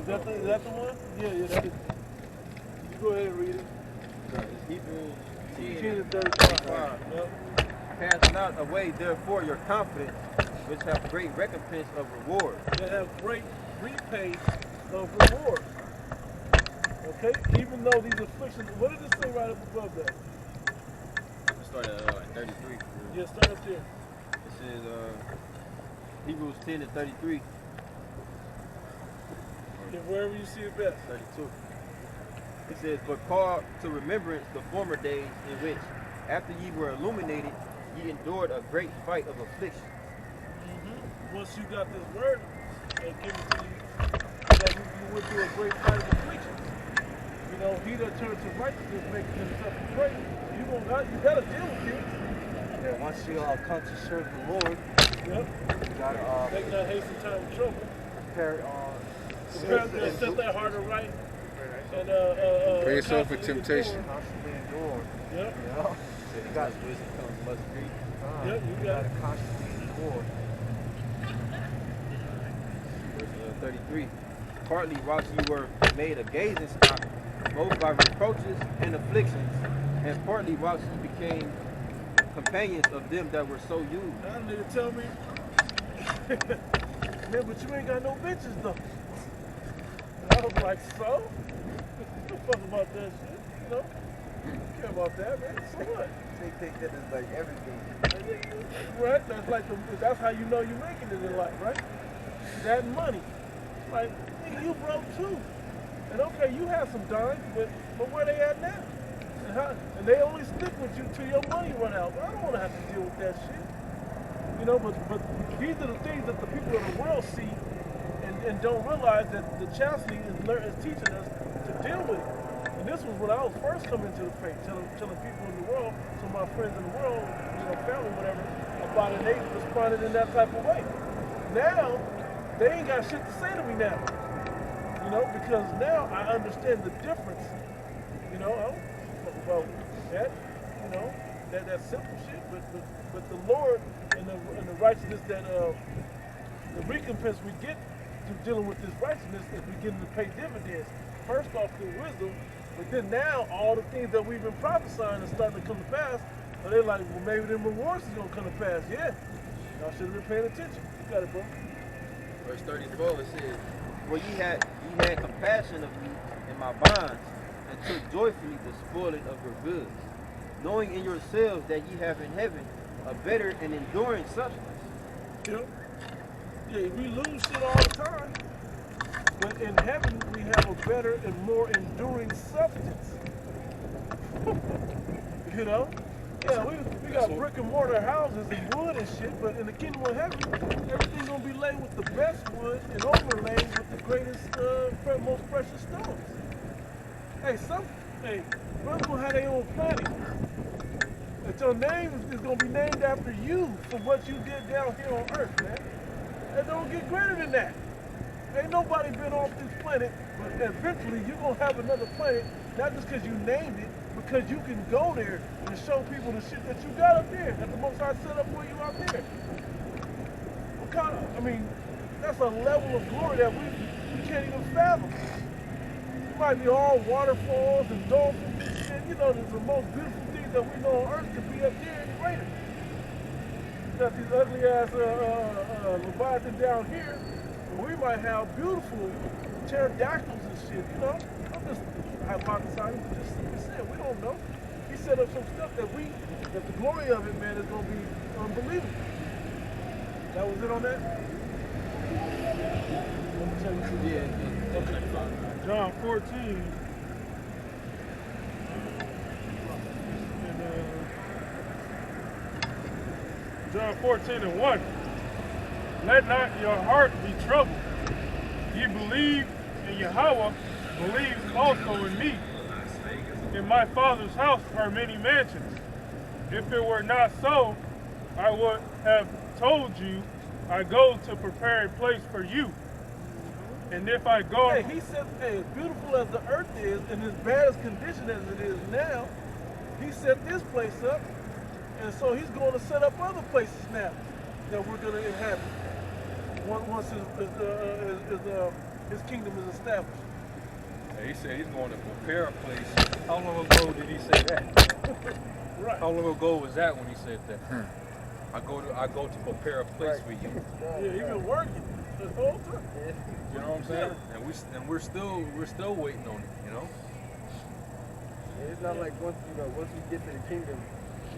Is that the one? Yeah, that is. You go ahead and read it. It's Hebrews 10 and 35. Yep. Cast not away, therefore, your confidence, which have great recompense of reward. They have great repay of reward. Okay? Even though these afflictions, what did it say right up above that? Let's start at 33. Yeah, start up there. It says Hebrews 10 and 33. Yeah, wherever you see it best. 32. It says, but call to remembrance the former days in which, after ye were illuminated, ye endured a great fight of affliction. Once you got this word and given to you, that you went through a great fight of affliction. You know, he that turns to righteousness making himself great. You gotta deal with it. Yeah, once you come to serve the Lord, Yep. you gotta Take not hasten time of trouble. prepare Set that heart aright. And Bring yourself for temptation. constantly endure. Yep. You know? You got wisdom comes must grief. Yep, you got gotta constantly endure. Verse 33. Partly whilst you were made a gazing stock, both by reproaches and afflictions, and partly whilst you became companions of them that were so used. That nigga tell me, man, but you ain't got no bitches though. And I was like, so? Don't fuck about that shit, you know? Don't care about that, man. So what? They think that is like everything. Right? That's how you know you're making it in life, right? That and money. Like, nigga, you broke too. And okay, you have some dimes, but where they at now? And they only stick with you till your money run out. I don't want to have to deal with that shit. You know, but these are the things that the people of the world see and don't realize that the chastity is teaching us to deal with it. And this was when I was first coming to the faith, telling people in the world, to my friends in the world, you know, family, whatever, about it, and they responded in that type of way. Now, they ain't got shit to say to me now. You know, because now I understand the difference. You know, I don't talk about that, you know, that simple shit, but the Lord and the righteousness that the recompense we get through dealing with this righteousness is beginning to pay dividends. First off through wisdom, but then now all the things that we've been prophesying are starting to come to pass. So they're like, well, maybe them rewards is gonna come to pass. Yeah, y'all should have been paying attention. You got it, bro. Verse 34, it says, for ye had compassion of me in my bonds, and took joyfully the spoiling of your goods, knowing in yourselves that ye have in heaven a better and enduring substance. Yep. Yeah, we lose shit all the time. But in heaven, we have a better and more enduring substance. You know? Yeah, we got brick and mortar houses and wood and shit, but in the kingdom of heaven, everything's gonna be laid with the best wood and overlaid with the greatest, most precious stones. Hey, brothers gonna have their own planet. And your name is gonna be named after you for what you did down here on earth, man. And don't get greater than that. Ain't nobody been off this planet, but eventually you're gonna have another planet, not just because you named it, because you can go there and show people the shit that you got up there, that the Most High set up for you out there. What kind of, I mean, that's a level of glory that we can't even fathom. It might be all waterfalls and dolphins and shit. You know, there's the most beautiful things that we know on earth could be up there and greater. You got these ugly ass Leviathan down here, and we might have beautiful pterodactyls and shit, you know? I'm just hypothesizing, but just like I said, we don't know. He set up some stuff that the glory of it, man, is gonna be unbelievable. That was it on that? Let me tell you something. Yeah. Okay. John 14. John 14 and 1. Let not your heart be troubled. Ye believe in Yahweh, believe also in me. In my Father's house are many mansions. If it were not so, I would have told you, I go to prepare a place for you. And if I go... Hey, he said, hey, as beautiful as the earth is, and as bad as condition as it is now, he set this place up, and so he's going to set up other places now that we're going to inhabit. Once his kingdom is established. He said he's going to prepare a place. How long ago did he say that? Right. How long ago was that when he said that? I go to prepare a place for you. Yeah, he been working the whole time. You know what I'm saying? And we're still waiting on it. You know. Yeah, it's not like once we get to the kingdom,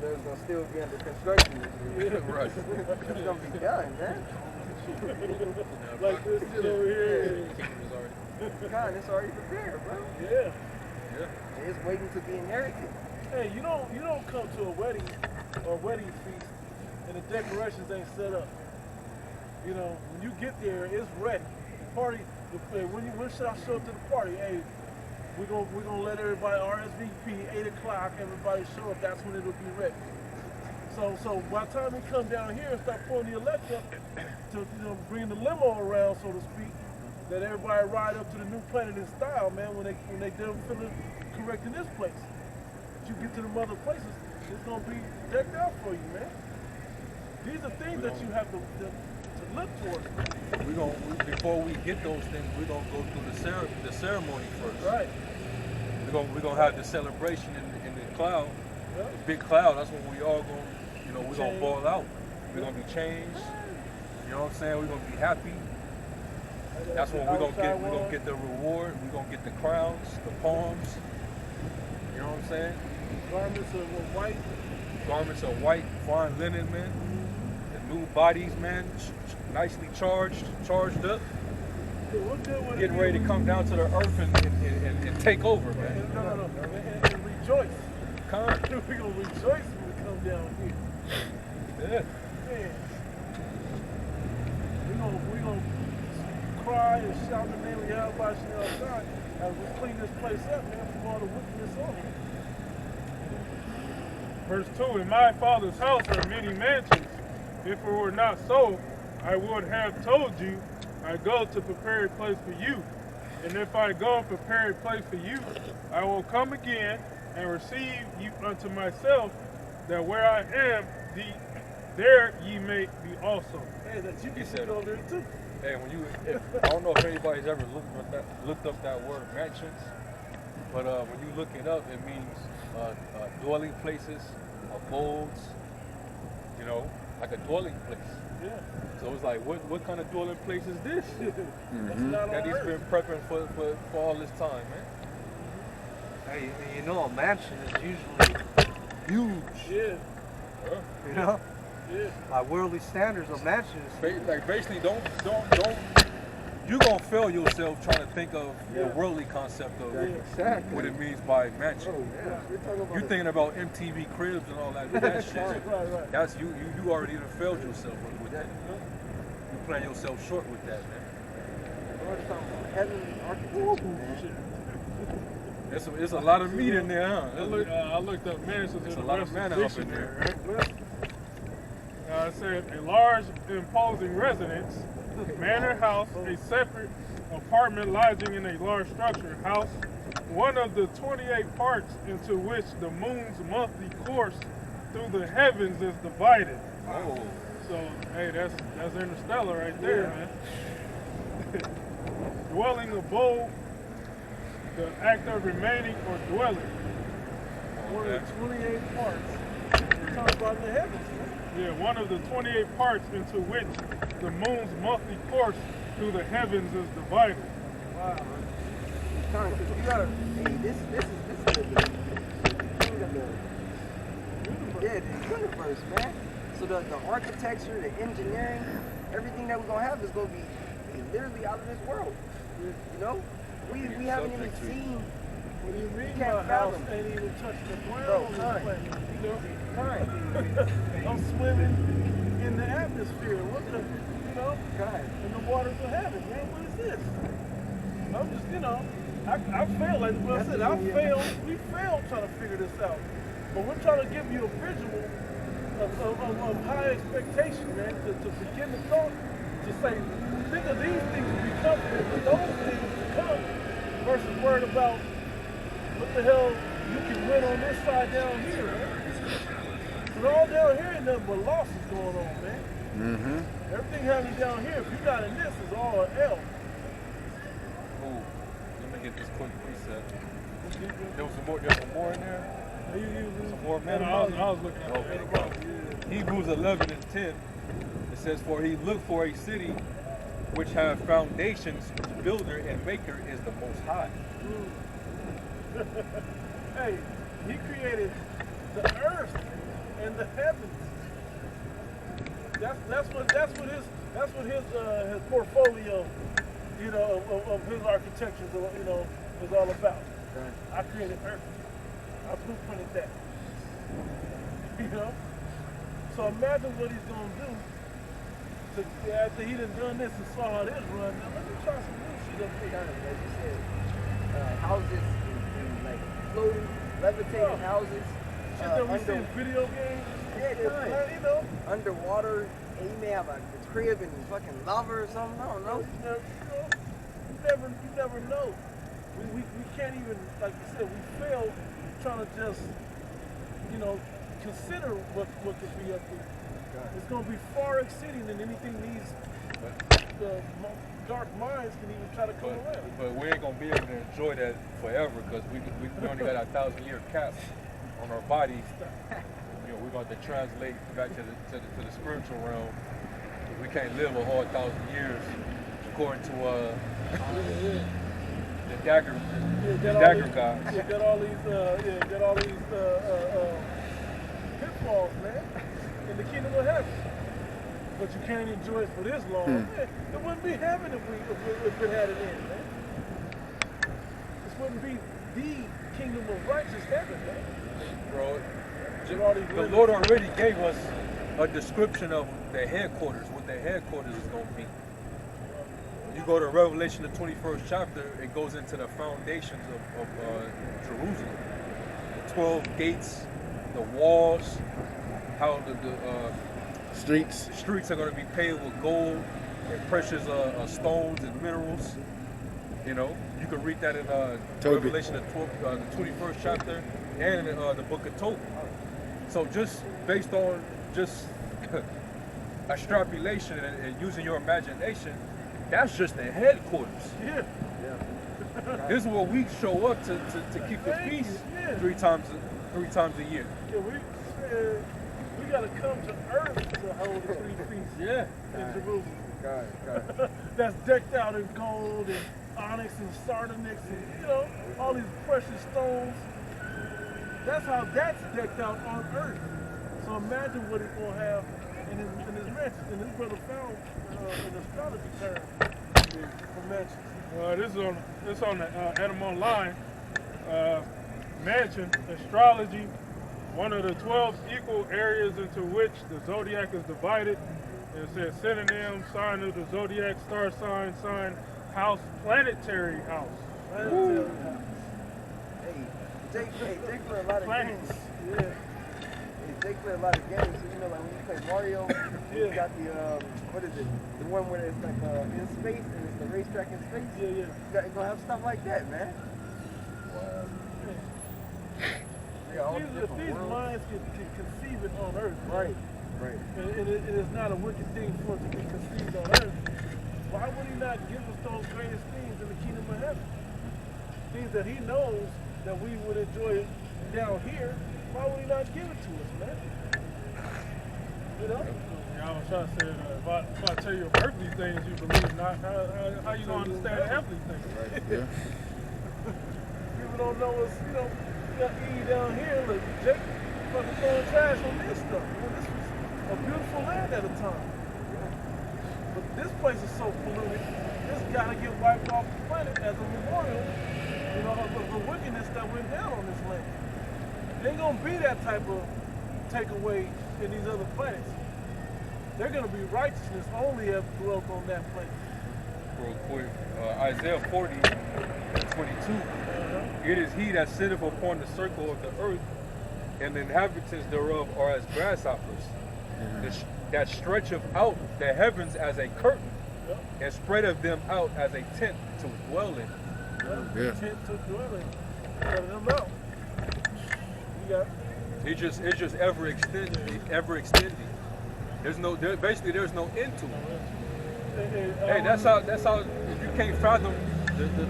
it's gonna still be under construction. Right. It's gonna be done, man. Like this shit over here. God, it's already prepared, bro. Yeah. It's waiting to be inherited. Hey, you don't come to a wedding or wedding feast and the decorations ain't set up. You know, when you get there, it's ready. The party, when should I show up to the party? Hey, we're gonna let everybody RSVP 8 o'clock. Everybody show up. That's when it'll be ready. So by the time we come down here and start pulling the electric to bring the limo around, so to speak, that everybody ride up to the new planet in style, man. When they done feeling correct in this place, but you get to the other places, it's gonna be decked out for you, man. These are things that you have to look towards. Before we get those things, we're gonna go through the ceremony first. Right. We're gonna have the celebration in the cloud, Yep. the big cloud. That's when we all gonna, we're gonna ball out. We're gonna be changed. You know what I'm saying? We're gonna be happy. That's when we're gonna get the reward. We're gonna get the crowns, the palms. You know what I'm saying? Garments of white, fine linen, man. The new bodies, man, nicely charged up. Getting ready to come down to the earth and take over, man. No. And rejoice. Come. We're gonna rejoice when we come down here. Yeah. Man. We're gonna cry and shout the name of Yahweh outside as we clean this place up, man, from all the wickedness on it. Verse 2, in my Father's house are many mansions. If it were not so, I would have told you, I go to prepare a place for you. And if I go and prepare a place for you, I will come again and receive you unto myself, that where I am, there ye may be also. Hey, that you can go there too. Hey, I don't know if anybody's ever looked up that word mansions, but when you look it up, it means dwelling places, abodes, like a dwelling place. Yeah. So it's like, what kind of dwelling place is this? That he's been prepping for all this time, man. Hey, a mansion is usually huge. Yeah. You know? Yeah. By worldly standards, a mansion is Like basically, don't. You're gonna fail yourself trying to think of the worldly concept of what it means by mansion. You're thinking about MTV Cribs and all that shit. Right. That's you already done failed yourself with that. You playing yourself short with that, man. We're talking about heavenly architecture, man. It's a lot of meat in there, huh? I looked up mansions. There's a in lot the of manna up in dictionary, there. right? It said a large, imposing residence, manor house, a separate apartment lodging in a large structure, house, one of the 28 parts into which the moon's monthly course through the heavens is divided. Oh. So, hey, that's interstellar right there, man. Dwelling, abode, the act of remaining or dwelling. One of the 28 parts. We're talking about the heavens, man. Yeah, one of the 28 parts into which the moon's monthly course through the heavens is divided. Wow. Because you gotta, this is the universe, man. So the architecture, the engineering, everything that we're gonna have is gonna be literally out of this world. You know? We haven't even seen. What do you mean Can't my house fathom. ain't even touched the ground Bro, on this time. planet? You know? Time. I'm swimming in the atmosphere. What the, God. in the waters of heaven, man. What is this? I'm just, I failed. Like I said, we failed trying to figure this out. But we're trying to give you a visual of high expectation, man, to begin the thought, to say, think of these things to be comfortable, but those things to come, versus worried about what the hell you can win on this side down here, man. But all down here ain't nothing but losses going on, man. Everything happening down here, if you got in this, is all an L. get this quick precept. There was more in there. Some more I was looking at Okay. it. Hebrews 11:10. It says, "For he looked for a city which have foundations, whose builder and maker is the Most High." Hey, he created the earth and the heavens. That's what his portfolio, you know, of his architecture, you know, is all about. I created earth. I blueprinted that. You know? So imagine what he's gonna do after he done this and saw how this run. Now let me try some new shit up here. As you said, houses and like floating, levitating houses. Shit that we see in video games. Yeah, You know? underwater, and you may have a crib in fucking lava or something. I don't know. You never know. We can't even, like you said, we fail trying to just, you know, consider what could be up there. It's going to be far exceeding than anything these dark minds can even try to come around. But we ain't gonna be able to enjoy that forever because we only got a 1,000-year cap on our bodies. You know, we're going to translate back to the spiritual realm. We can't live a whole 1,000 years according to the dagger gods. Yeah, got all these pitfalls, man, in the kingdom of heaven. But you can't enjoy it for this long. Man, it wouldn't be heaven if it had it in, man. This wouldn't be the kingdom of righteous heaven, man. Bro, the Lord already gave us a description of the headquarters, what the headquarters is going to be. You go to Revelation, the 21st chapter, it goes into the foundations of Jerusalem. The 12 gates, the walls, how the Streets. streets are going to be paved with gold and precious stones and minerals. You know, you can read that in Revelation, the 21st chapter, and in the book of Tobit. So just based on just extrapolation and using your imagination, that's just the headquarters. Yeah. This is where we show up to keep the peace three times a year. Yeah, we got to come to earth to hold the three feasts in Jerusalem. That's decked out in gold and onyx and sardonyx and, you know, all these precious stones. That's how that's decked out on earth. So imagine what he's going to have in his mansions. And this brother found an astrology term for mansions. This on the Adam Online mansion astrology. One of the 12 equal areas into which the zodiac is divided. It says synonym, sign of the zodiac, star sign, house, planetary house. Planetary house. Jake play a lot of games. Yeah. Jake play a lot of games. So, you know, like when you play Mario, you got the what is it? The one where it's like in space and it's the racetrack in space. Yeah. You're gonna have stuff like that, man. These minds can conceive it on earth. Right. And it is not a wicked thing for it to be conceived on earth. Why would he not give us those greatest things in the kingdom of heaven? Things that he knows that we would enjoy down here. Why would he not give it to us, man? You know? I was trying to say, if I tell you earthly things you believe not, how you gonna understand heavenly things? Yeah. People don't know us, you know, we got Eve down here, look, Jake fucking throwing trash on this stuff. You know, this was a beautiful land at a time. But this place is so polluted, this gotta get wiped off the planet as a memorial, you know, of the wickedness that went down on this land. There ain't gonna be that type of takeaway in these other planets. They're gonna be righteousness only if dwelt on that planet. Real quick, Isaiah 40:22. It is he that sitteth upon the circle of the earth, and the inhabitants thereof are as grasshoppers. That stretcheth out the heavens as a curtain, and spreadeth them out as a tent to dwell in. Yeah. Tent to dwell in. Let them out. It's just ever extending. There's no end to it. Hey, that's how if you can't fathom the